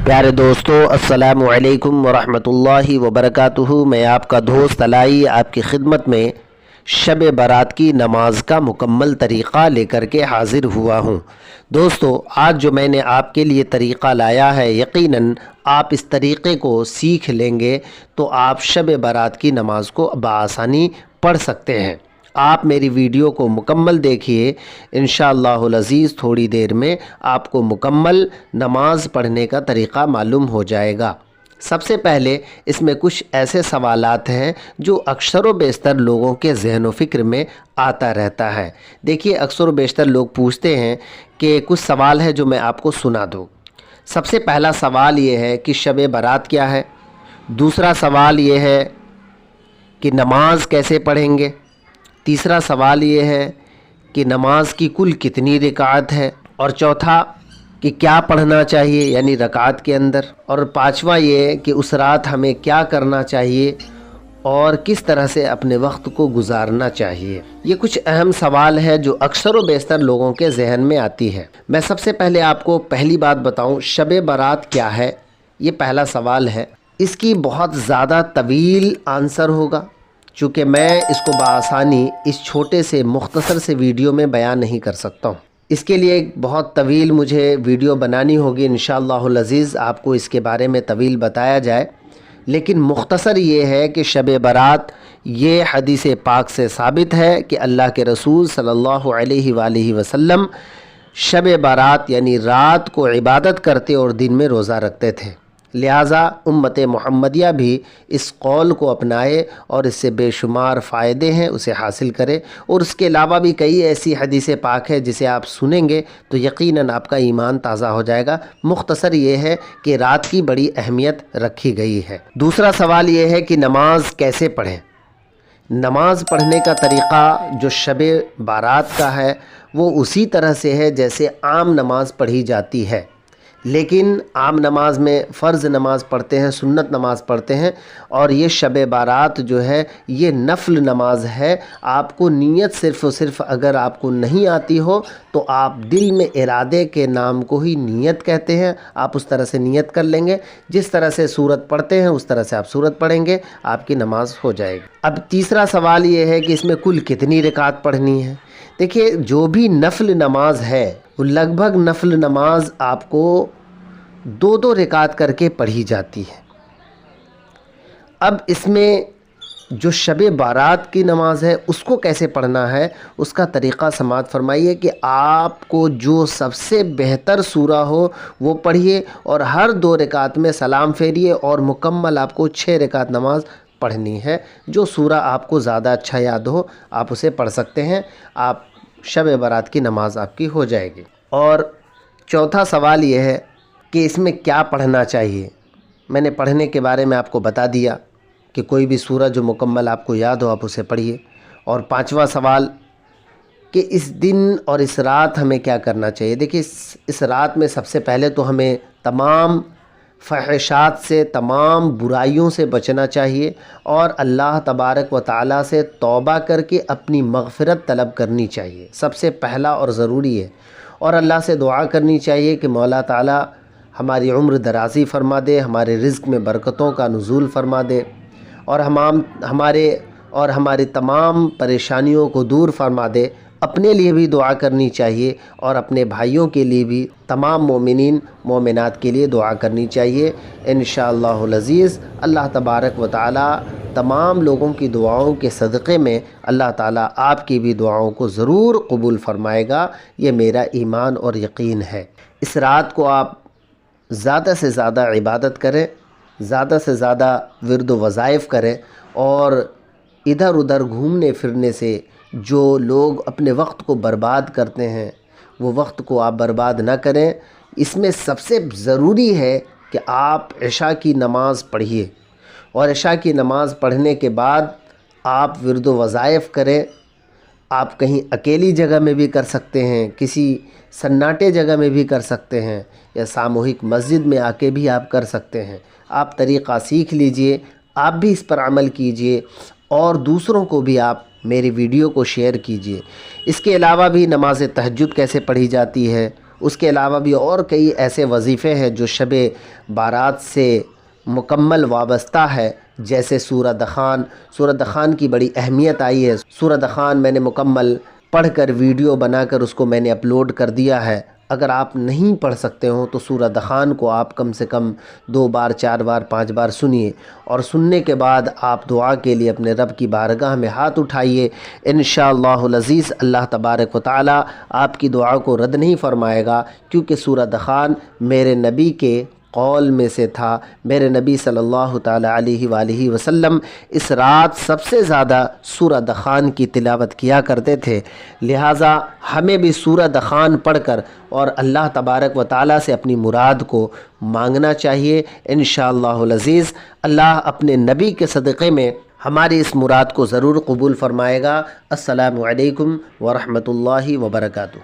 प्यारे दोस्तों, अस्सलामु अलैकुम वरहमतुल्लाहि वबरकातुहू। मैं आपका दोस्त अलाई आपकी खिदमत में शब बारात की नमाज का मुकम्मल तरीक़ा लेकर के हाज़िर हुआ हूँ। दोस्तों, आज जो मैंने आपके लिए तरीक़ा लाया है, यकीनन आप इस तरीक़े को सीख लेंगे तो आप शब बारात की नमाज को बआसानी पढ़ सकते हैं। आप मेरी वीडियो को मुकम्मल देखिए, इंशाअल्लाहुल अज़ीज़ थोड़ी देर में आपको मुकम्मल नमाज पढ़ने का तरीक़ा मालूम हो जाएगा। सबसे पहले इसमें कुछ ऐसे सवालात हैं जो अक्सर व बेशतर लोगों के ज़हन व फ़िक्र में आता रहता है। देखिए, अक्सर व बेशतर लोग पूछते हैं कि कुछ सवाल है जो मैं आपको सुना दूँ। सबसे पहला सवाल ये है कि शब बारात क्या है। दूसरा सवाल ये है कि नमाज कैसे पढ़ेंगे। तीसरा सवाल ये है कि नमाज की कुल कितनी रकात है। और चौथा कि क्या पढ़ना चाहिए यानी रकात के अंदर। और पांचवा ये कि उस रात हमें क्या करना चाहिए और किस तरह से अपने वक्त को गुजारना चाहिए। ये कुछ अहम सवाल है जो अक्सर व बेशतर लोगों के जहन में आती है। मैं सबसे पहले आपको पहली बात बताऊं, शब बारात क्या है। ये पहला सवाल है। इसकी बहुत ज़्यादा तवील आंसर होगा, चूँकि मैं इसको बआसानी इस छोटे से मुख्तसर से वीडियो में बयान नहीं कर सकता हूँ। इसके लिए बहुत तवील मुझे वीडियो बनानी होगी। इंशाअल्लाहुल अज़ीज़ आपको इसके बारे में तवील बताया जाए, लेकिन मुख्तसर ये है कि शब बारात ये हदीस पाक से साबित है कि अल्लाह के रसूल सल्लल्लाहु अलैहि वसल्लम शब बारात यानी रात को इबादत करते और दिन में रोज़ा रखते थे। लिहाजा उम्मत मुहम्मदिया भी इस कौल को अपनाए और इससे बेशुमार फ़ायदे हैं उसे हासिल करे। और उसके अलावा भी कई ऐसी हदीस पाक है जिसे आप सुनेंगे तो यकीनन आपका ईमान ताज़ा हो जाएगा। मुख्तसर ये है कि रात की बड़ी अहमियत रखी गई है। दूसरा सवाल ये है कि नमाज कैसे पढ़ें। नमाज पढ़ने का तरीक़ा जो शब बारात का है वो उसी तरह से है जैसे आम नमाज पढ़ी जाती है, लेकिन आम नमाज में फ़र्ज़ नमाज पढ़ते हैं, सुन्नत नमाज पढ़ते हैं, और ये शब बारात जो है ये नफल नमाज है। आपको नीयत सिर्फ़ और सिर्फ अगर आपको नहीं आती हो तो आप दिल में इरादे के नाम को ही नीयत कहते हैं। आप उस तरह से नीयत कर लेंगे, जिस तरह से सूरत पढ़ते हैं उस तरह से आप सूरत पढ़ेंगे, आपकी नमाज हो जाएगी। अब तीसरा सवाल ये है कि इसमें कुल कितनी रकात पढ़नी है। देखिए, जो भी नफल नमाज है वो लगभग नफल नमाज आपको 2-2 रकात करके पढ़ी जाती है। अब इसमें जो शब बारात की नमाज है उसको कैसे पढ़ना है, उसका तरीक़ा समाअत फरमाइए कि आपको जो सबसे बेहतर सूरा हो वो पढ़िए और हर 2 रकात में सलाम फेरिए और मुकम्मल आपको 6 रकात नमाज पढ़नी है। जो सूरा आपको ज़्यादा अच्छा याद हो आप उसे पढ़ सकते हैं। आप शब बारात की नमाज आपकी हो जाएगी। और चौथा सवाल ये है कि इसमें क्या पढ़ना चाहिए। मैंने पढ़ने के बारे में आपको बता दिया कि कोई भी सूरा जो मुकम्मल आपको याद हो आप उसे पढ़िए। और पांचवा सवाल कि इस दिन और इस रात हमें क्या करना चाहिए। देखिए, इस रात में सबसे पहले तो हमें तमाम फ़हशात से, तमाम बुराइयों से बचना चाहिए और अल्लाह तबारक व तआला से तौबा करके अपनी मग़फ़िरत तलब करनी चाहिए। सबसे पहला और ज़रूरी है। और अल्लाह से दुआ करनी चाहिए कि मौला ताला हमारी उम्र दराज़ी फ़रमा दे, हमारे रिज़्क़ में बरकतों का नुज़ूल फ़रमा दे और हमारी तमाम परेशानियों को दूर फ़रमा दे। अपने लिए भी दुआ करनी चाहिए और अपने भाइयों के लिए भी, तमाम मोमिनीन मोमिनात के लिए दुआ करनी चाहिए। इंशाअल्लाहुल अज़ीज़ अल्लाह तबारक व तआला तमाम लोगों की दुआओं के सदक़े में अल्लाह ताला आपकी भी दुआओं को ज़रूर कबूल फ़रमाएगा। ये मेरा ईमान और यकीन है। इस रात को आप ज़्यादा से ज़्यादा इबादत करें, ज़्यादा से ज़्यादा विर्द वज़ाइफ़ करें और इधर उधर घूमने फिरने से जो लोग अपने वक्त को बर्बाद करते हैं वो वक्त को आप बर्बाद ना करें। इसमें सबसे ज़रूरी है कि आप इशा की नमाज़ पढ़िए और इशा की नमाज़ पढ़ने के बाद आप विर्द वज़ाइफ़ करें। आप कहीं अकेली जगह में भी कर सकते हैं, किसी सन्नाटे जगह में भी कर सकते हैं, या सामूहिक मस्जिद में आके भी आप कर सकते हैं। आप तरीक़ा सीख लीजिए, आप भी इस पर अमल कीजिए और दूसरों को भी आप मेरी वीडियो को शेयर कीजिए। इसके अलावा भी नमाज तहज्जुद कैसे पढ़ी जाती है اس کے علاوہ بھی اور کئی ایسے وظیفے ہیں جو شب بارات سے مکمل وابستہ ہے، جیسے سورہ دخان۔ سورہ دخان کی بڑی اہمیت آئی ہے۔ سورہ دخان میں نے مکمل پڑھ کر ویڈیو بنا کر اس کو میں نے اپلوڈ کر دیا ہے۔ اگر آپ نہیں پڑھ سکتے ہوں تو سورہ دخان کو آپ کم سے کم 2 بار 4 بار 5 بار سنیے، اور سننے کے بعد آپ دعا کے لیے اپنے رب کی بارگاہ میں ہاتھ اٹھائیے۔ انشاءاللہ العزیز اللہ تبارک و تعالی آپ کی دعا کو رد نہیں فرمائے گا، کیونکہ سورہ دخان میرے نبی کے قول میں سے تھا۔ میرے نبی صلی اللہ تعالی علیہ وآلہ وسلم اس رات سب سے زیادہ سورہ دخان کی تلاوت کیا کرتے تھے، لہٰذا ہمیں بھی سورہ دخان پڑھ کر اور اللہ تبارک و تعالی سے اپنی مراد کو مانگنا چاہیے۔ انشاءاللہ العزیز اللہ اپنے نبی کے صدقے میں ہماری اس مراد کو ضرور قبول فرمائے گا۔ السلام علیکم ورحمۃ اللہ وبرکاتہ۔